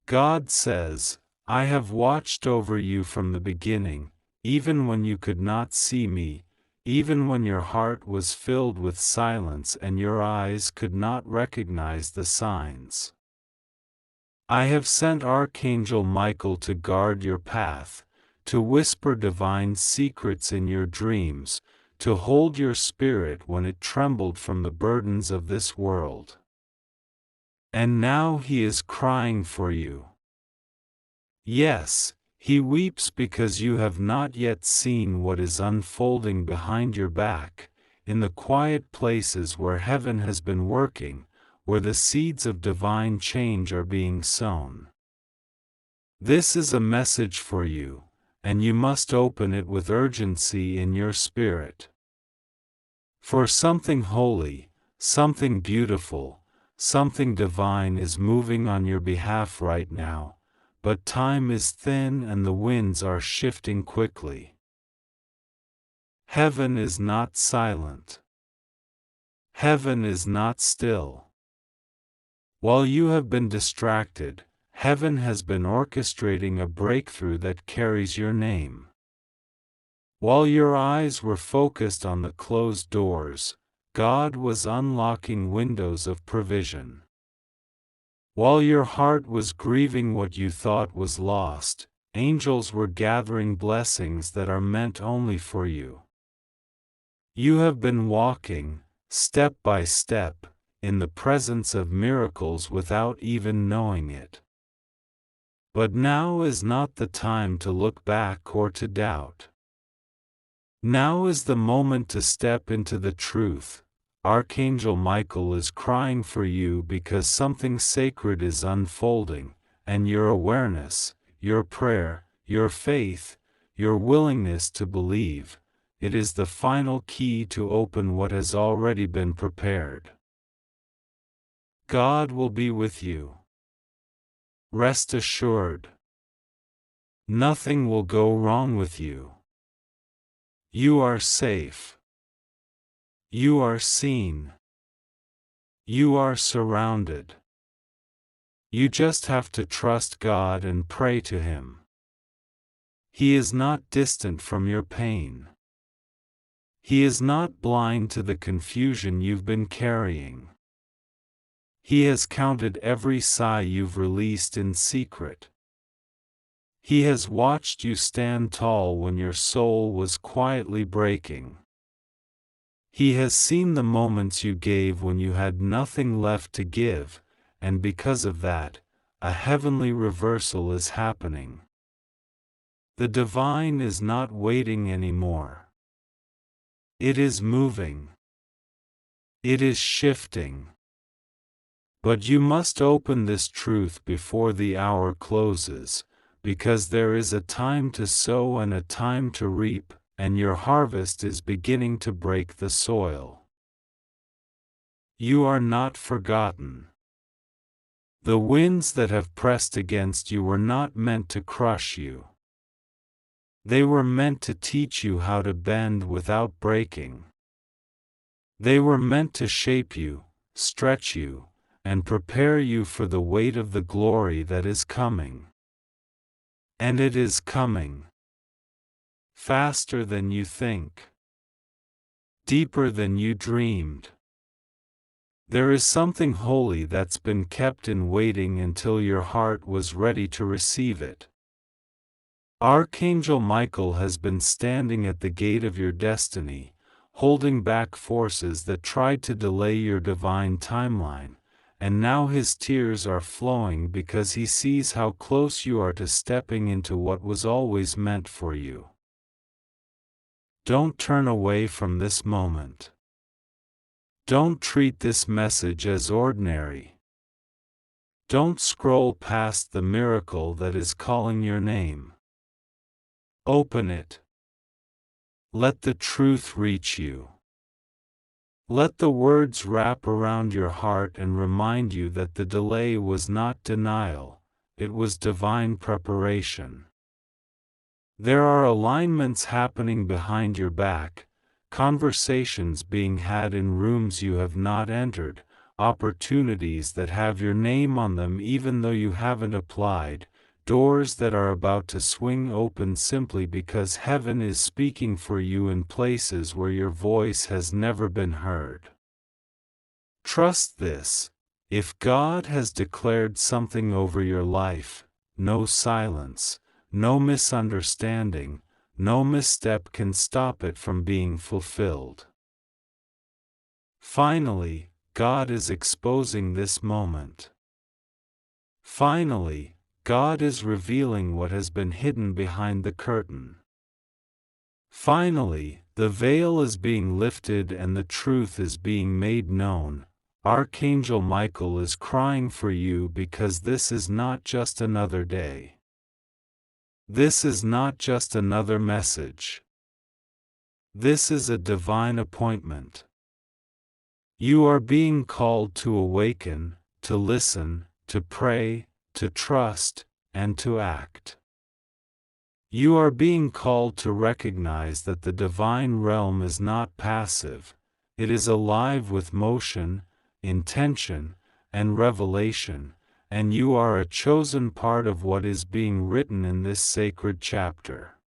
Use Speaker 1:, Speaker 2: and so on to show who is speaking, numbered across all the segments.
Speaker 1: God says, I have watched over you from the beginning, even when you could not see me, even when your heart was filled with silence and your eyes could not recognize the signs. I have sent Archangel Michael to guard your path, to whisper divine secrets in your dreams, to hold your spirit when it trembled from the burdens of this world. And now he is crying for you. Yes, he weeps because you have not yet seen what is unfolding behind your back, in the quiet places where heaven has been working, where the seeds of divine change are being sown. This is a message for you, and you must open it with urgency in your spirit. For something holy, something beautiful, something divine is moving on your behalf right now, but time is thin and the winds are shifting quickly. Heaven is not silent. Heaven is not still. While you have been distracted, heaven has been orchestrating a breakthrough that carries your name. While your eyes were focused on the closed doors, God was unlocking windows of provision. While your heart was grieving what you thought was lost, angels were gathering blessings that are meant only for you. You have been walking, step by step, in the presence of miracles without even knowing it. But now is not the time to look back or to doubt. Now is the moment to step into the truth. Archangel Michael is crying for you because something sacred is unfolding, and your awareness, your prayer, your faith, your willingness to believe, it is the final key to open what has already been prepared. God will be with you. Rest assured. Nothing will go wrong with you. You are safe. You are seen. You are surrounded. You just have to trust God and pray to Him. He is not distant from your pain. He is not blind to the confusion you've been carrying. He has counted every sigh you've released in secret. He has watched you stand tall when your soul was quietly breaking. He has seen the moments you gave when you had nothing left to give, and because of that, a heavenly reversal is happening. The divine is not waiting anymore. It is moving. It is shifting. But you must open this truth before the hour closes, because there is a time to sow and a time to reap, and your harvest is beginning to break the soil. You are not forgotten. The winds that have pressed against you were not meant to crush you. They were meant to teach you how to bend without breaking. They were meant to shape you, stretch you, and prepare you for the weight of the glory that is coming. And it is coming. Faster than you think. Deeper than you dreamed. There is something holy that's been kept in waiting until your heart was ready to receive it. Archangel Michael has been standing at the gate of your destiny, holding back forces that tried to delay your divine timeline, and now his tears are flowing because he sees how close you are to stepping into what was always meant for you. Don't turn away from this moment. Don't treat this message as ordinary. Don't scroll past the miracle that is calling your name. Open it. Let the truth reach you. Let the words wrap around your heart and remind you that the delay was not denial, it was divine preparation. There are alignments happening behind your back, conversations being had in rooms you have not entered, opportunities that have your name on them even though you haven't applied, doors that are about to swing open simply because heaven is speaking for you in places where your voice has never been heard. Trust this: if God has declared something over your life, no silence, no misunderstanding, no misstep can stop it from being fulfilled. Finally, God is exposing this moment. Finally, God is revealing what has been hidden behind the curtain. Finally, the veil is being lifted and the truth is being made known. Archangel Michael is crying for you because this is not just another day. This is not just another message. This is a divine appointment. You are being called to awaken, to listen, to pray, to trust, and to act. You are being called to recognize that the divine realm is not passive, it is alive with motion, intention, and revelation, and you are a chosen part of what is being written in this sacred chapter.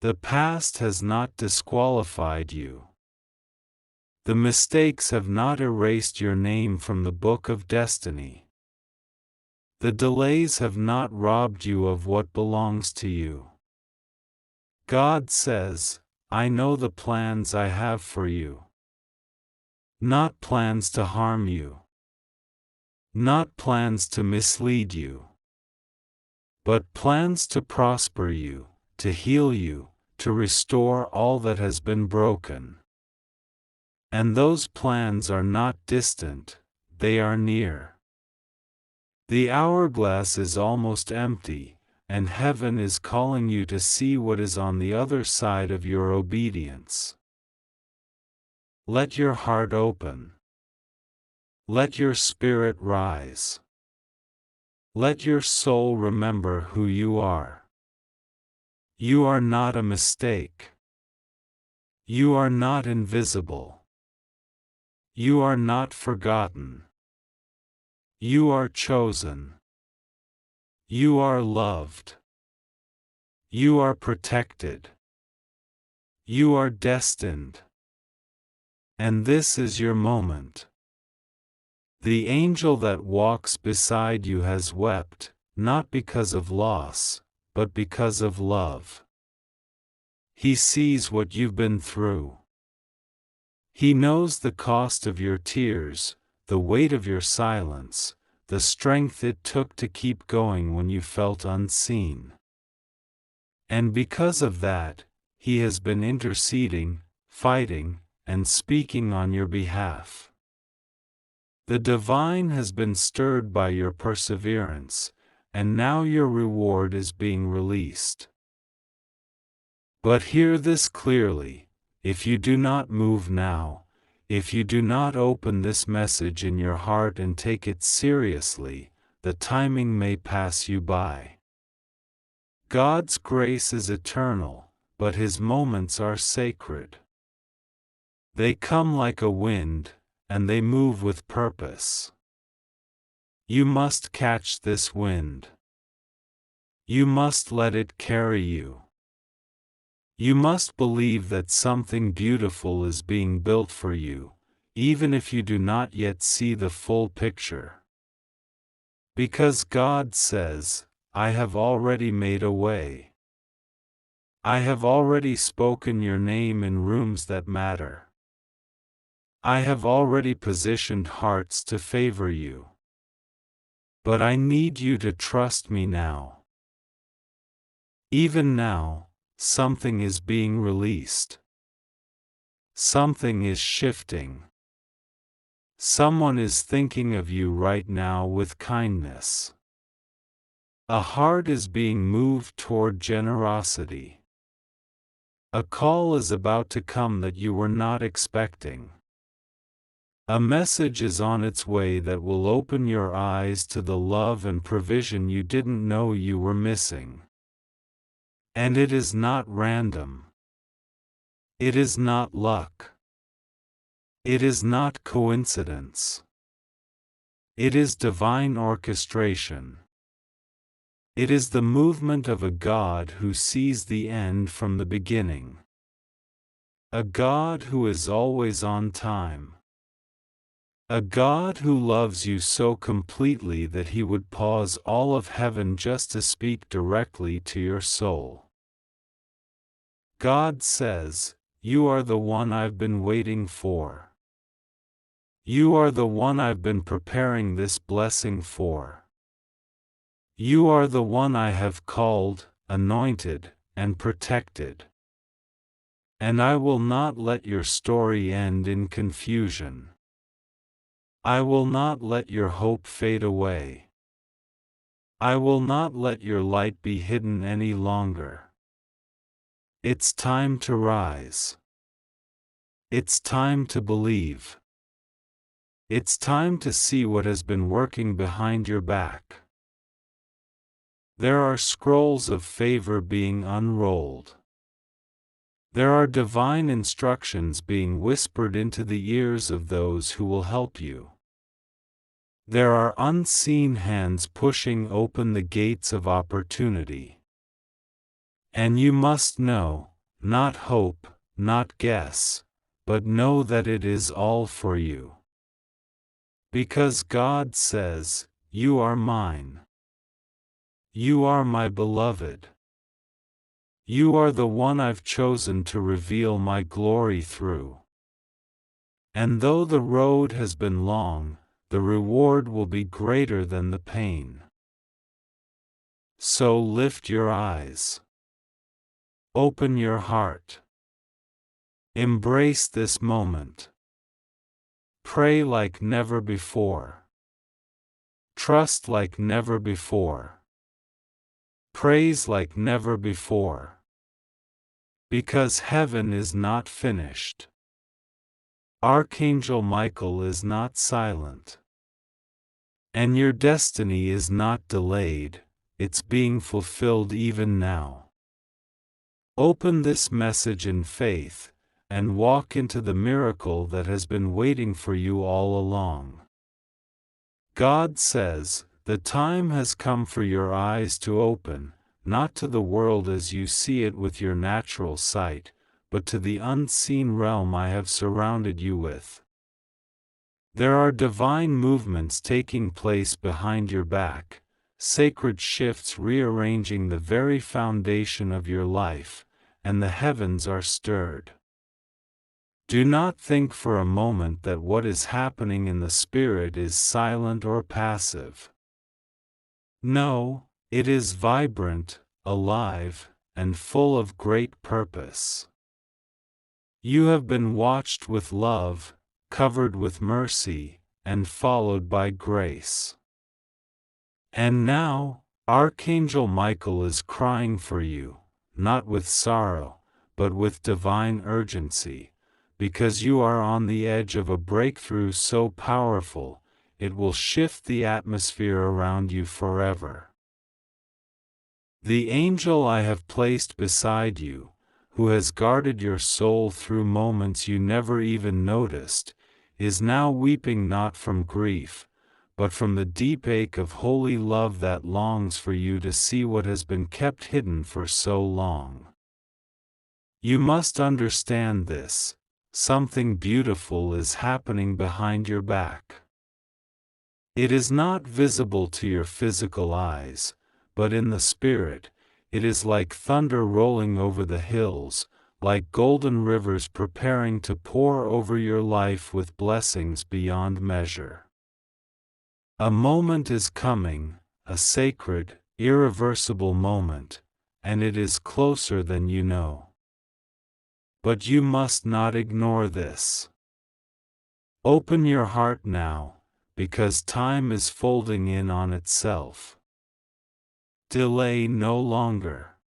Speaker 1: The past has not disqualified you. The mistakes have not erased your name from the book of destiny. The delays have not robbed you of what belongs to you. God says, I know the plans I have for you. Not plans to harm you. Not plans to mislead you. But plans to prosper you, to heal you, to restore all that has been broken. And those plans are not distant, they are near. The hourglass is almost empty, and heaven is calling you to see what is on the other side of your obedience. Let your heart open. Let your spirit rise. Let your soul remember who you are. You are not a mistake. You are not invisible. You are not forgotten. You are chosen. You are loved. You are protected. You are destined. And this is your moment. The angel that walks beside you has wept, not because of loss, but because of love. He sees what you've been through. He knows the cost of your tears, the weight of your silence, the strength it took to keep going when you felt unseen. And because of that, he has been interceding, fighting, and speaking on your behalf. The divine has been stirred by your perseverance, and now your reward is being released. But hear this clearly: if you do not move now, if you do not open this message in your heart and take it seriously, the timing may pass you by. God's grace is eternal, but His moments are sacred. They come like a wind, and they move with purpose. You must catch this wind. You must let it carry you. You must believe that something beautiful is being built for you, even if you do not yet see the full picture. Because God says, I have already made a way. I have already spoken your name in rooms that matter. I have already positioned hearts to favor you. But I need you to trust me now. Even now, something is being released. Something is shifting. Someone is thinking of you right now with kindness. A heart is being moved toward generosity. A call is about to come that you were not expecting. A message is on its way that will open your eyes to the love and provision you didn't know you were missing. And it is not random. It is not luck. It is not coincidence. It is divine orchestration. It is the movement of a God who sees the end from the beginning. A God who is always on time. A God who loves you so completely that He would pause all of heaven just to speak directly to your soul. God says, "You are the one I've been waiting for. You are the one I've been preparing this blessing for. You are the one I have called, anointed, and protected. And I will not let your story end in confusion. I will not let your hope fade away. I will not let your light be hidden any longer. It's time to rise. It's time to believe. It's time to see what has been working behind your back. There are scrolls of favor being unrolled. There are divine instructions being whispered into the ears of those who will help you. There are unseen hands pushing open the gates of opportunity. And you must know, not hope, not guess, but know that it is all for you. Because God says, "You are mine. You are my beloved. You are the one I've chosen to reveal my glory through. And though the road has been long, the reward will be greater than the pain." So lift your eyes. Open your heart. Embrace this moment. Pray like never before. Trust like never before. Praise like never before. Because heaven is not finished. Archangel Michael is not silent. And your destiny is not delayed, it's being fulfilled even now. Open this message in faith, and walk into the miracle that has been waiting for you all along. God says, "The time has come for your eyes to open, not to the world as you see it with your natural sight, but to the unseen realm I have surrounded you with." There are divine movements taking place behind your back, sacred shifts rearranging the very foundation of your life, and the heavens are stirred. Do not think for a moment that what is happening in the Spirit is silent or passive. No, it is vibrant, alive, and full of great purpose. You have been watched with love, covered with mercy, and followed by grace. And now, Archangel Michael is crying for you, not with sorrow, but with divine urgency, because you are on the edge of a breakthrough so powerful, it will shift the atmosphere around you forever. The angel I have placed beside you, who has guarded your soul through moments you never even noticed, is now weeping not from grief, but from the deep ache of holy love that longs for you to see what has been kept hidden for so long. You must understand this. Something beautiful is happening behind your back. It is not visible to your physical eyes, but in the spirit, it is like thunder rolling over the hills, like golden rivers preparing to pour over your life with blessings beyond measure. A moment is coming, a sacred, irreversible moment, and it is closer than you know. But you must not ignore this. Open your heart now, because time is folding in on itself. Delay no longer.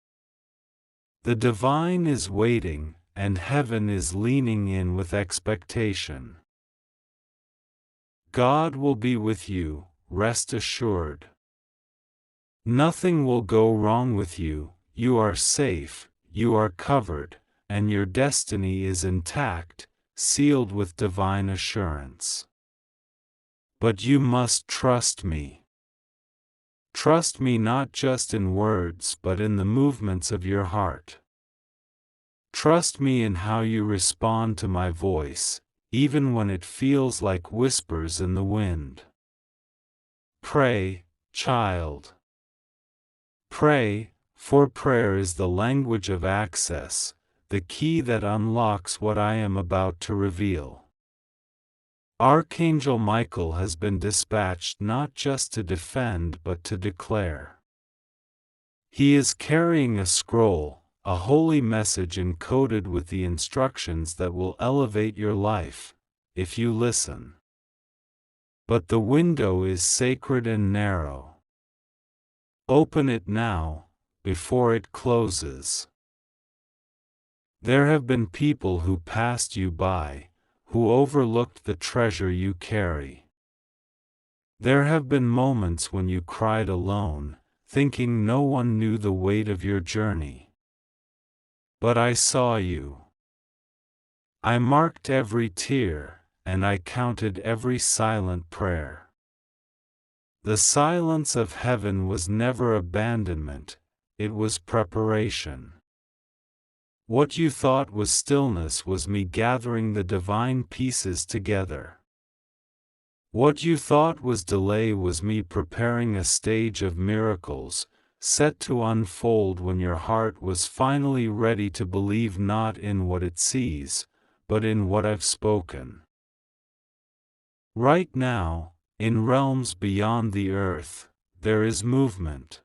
Speaker 1: The divine is waiting, and heaven is leaning in with expectation. God will be with you, rest assured. Nothing will go wrong with you, you are safe, you are covered, and your destiny is intact, sealed with divine assurance. But you must trust me. Trust me not just in words but in the movements of your heart. Trust me in how you respond to my voice, even when it feels like whispers in the wind. Pray, child. Pray, for prayer is the language of access, the key that unlocks what I am about to reveal. Archangel Michael has been dispatched not just to defend but to declare. He is carrying a scroll, a holy message encoded with the instructions that will elevate your life, if you listen. But the window is sacred and narrow. Open it now, before it closes. There have been people who passed you by, who overlooked the treasure you carry. There have been moments when you cried alone, thinking no one knew the weight of your journey. But I saw you. I marked every tear, and I counted every silent prayer. The silence of heaven was never abandonment, it was preparation. What you thought was stillness was me gathering the divine pieces together. What you thought was delay was me preparing a stage of miracles, set to unfold when your heart was finally ready to believe not in what it sees, but in what I've spoken. Right now, in realms beyond the earth, there is movement.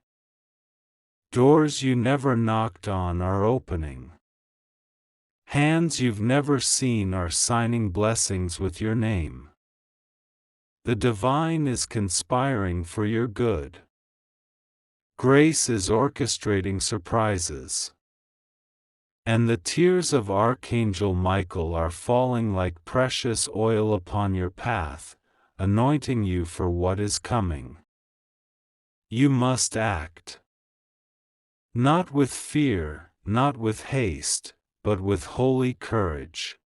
Speaker 1: Doors you never knocked on are opening. Hands you've never seen are signing blessings with your name. The divine is conspiring for your good. Grace is orchestrating surprises. And the tears of Archangel Michael are falling like precious oil upon your path, anointing you for what is coming. You must act. Not with fear, not with haste, but with holy courage.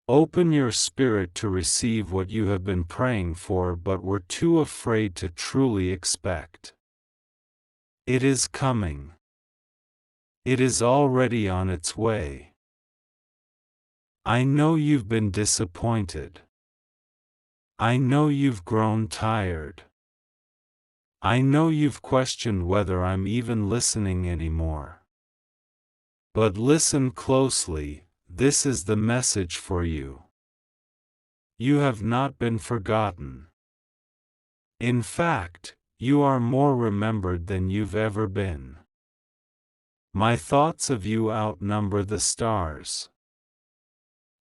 Speaker 1: Open your spirit to receive what you have been praying for but were too afraid to truly expect. It is coming. It is already on its way. I know you've been disappointed. I know you've grown tired. I know you've questioned whether I'm even listening anymore. But listen closely, this is the message for you. You have not been forgotten. In fact, you are more remembered than you've ever been. My thoughts of you outnumber the stars.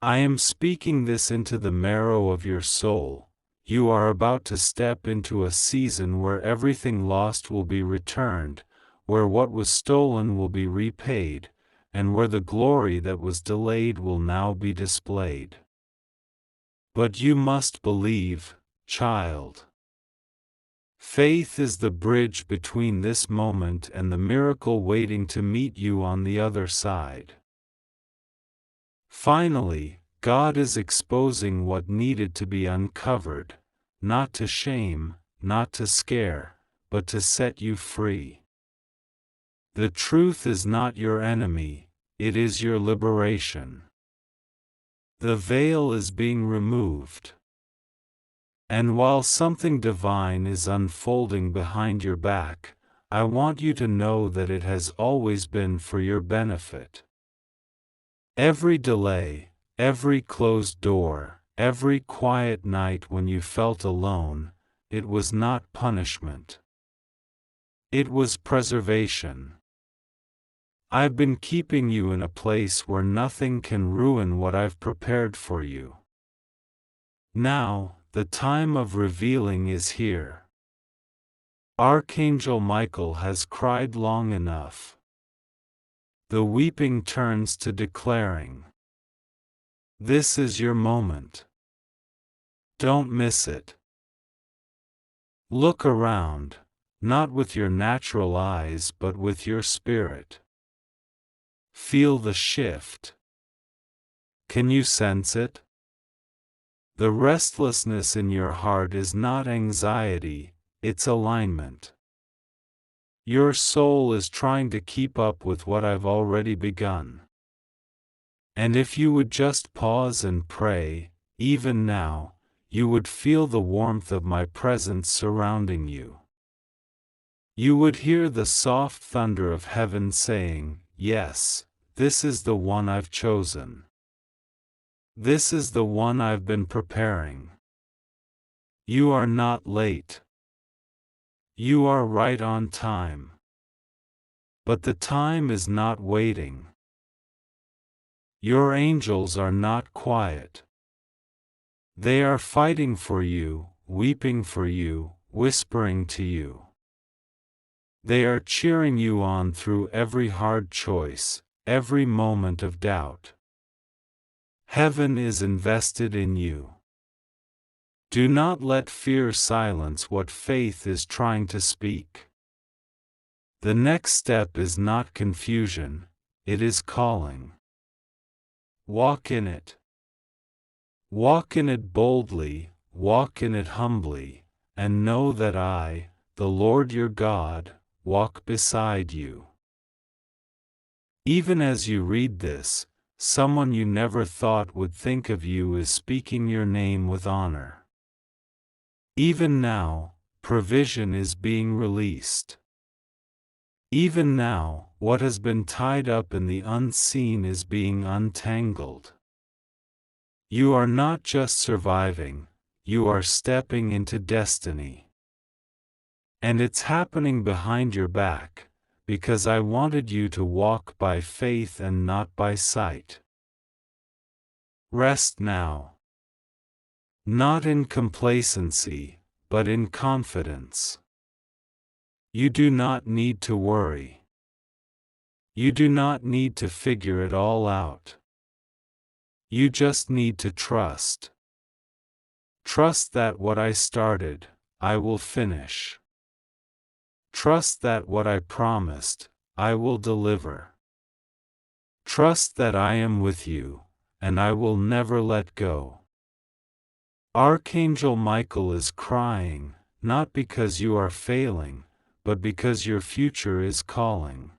Speaker 1: I am speaking this into the marrow of your soul. You are about to step into a season where everything lost will be returned, where what was stolen will be repaid, and where the glory that was delayed will now be displayed. But you must believe, child. Faith is the bridge between this moment and the miracle waiting to meet you on the other side. Finally, God is exposing what needed to be uncovered, not to shame, not to scare, but to set you free. The truth is not your enemy, it is your liberation. The veil is being removed. And while something divine is unfolding behind your back, I want you to know that it has always been for your benefit. Every delay, every closed door, every quiet night when you felt alone, it was not punishment. It was preservation. I've been keeping you in a place where nothing can ruin what I've prepared for you. Now, the time of revealing is here. Archangel Michael has cried long enough. The weeping turns to declaring. This is your moment. Don't miss it. Look around, not with your natural eyes but with your spirit. Feel the shift. Can you sense it? The restlessness in your heart is not anxiety, it's alignment. Your soul is trying to keep up with what I've already begun. And if you would just pause and pray, even now, you would feel the warmth of my presence surrounding you. You would hear the soft thunder of heaven saying, "Yes, this is the one I've chosen. This is the one I've been preparing." You are not late. You are right on time. But the time is not waiting. Your angels are not quiet. They are fighting for you, weeping for you, whispering to you. They are cheering you on through every hard choice, every moment of doubt. Heaven is invested in you. Do not let fear silence what faith is trying to speak. The next step is not confusion, it is calling. Walk in it. Walk in it boldly, walk in it humbly, and know that I, the Lord your God, walk beside you. Even as you read this, someone you never thought would think of you is speaking your name with honor. Even now, provision is being released. Even now, what has been tied up in the unseen is being untangled. You are not just surviving, you are stepping into destiny. And it's happening behind your back, because I wanted you to walk by faith and not by sight. Rest now. Not in complacency, but in confidence. You do not need to worry. You do not need to figure it all out. You just need to trust. Trust that what I started, I will finish. Trust that what I promised, I will deliver. Trust that I am with you, and I will never let go. Archangel Michael is crying, not because you are failing, but because your future is calling.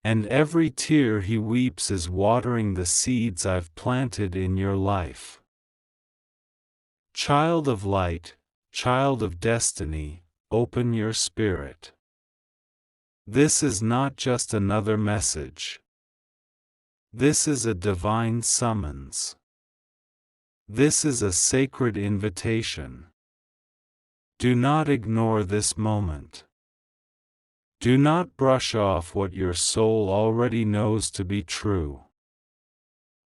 Speaker 1: And every tear he weeps is watering the seeds I've planted in your life. Child of light, child of destiny, open your spirit. This is not just another message. This is a divine summons. This is a sacred invitation. Do not ignore this moment. Do not brush off what your soul already knows to be true.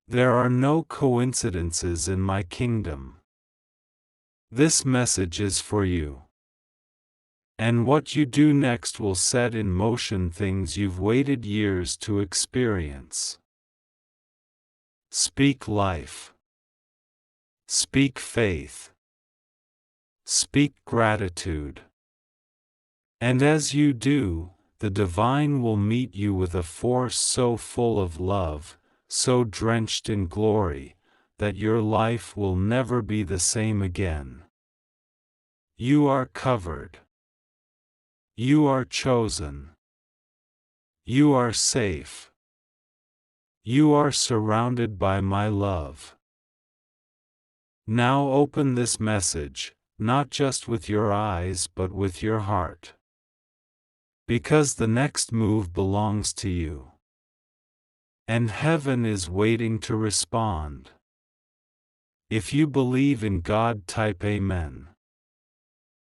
Speaker 1: There are no coincidences in my kingdom. This message is for you. And what you do next will set in motion things you've waited years to experience. Speak life. Speak faith. Speak gratitude. And as you do, the divine will meet you with a force so full of love, so drenched in glory, that your life will never be the same again. You are covered. You are chosen. You are safe. You are surrounded by my love. Now open this message, not just with your eyes but with your heart. Because the next move belongs to you. And heaven is waiting to respond. If you believe in God, type Amen.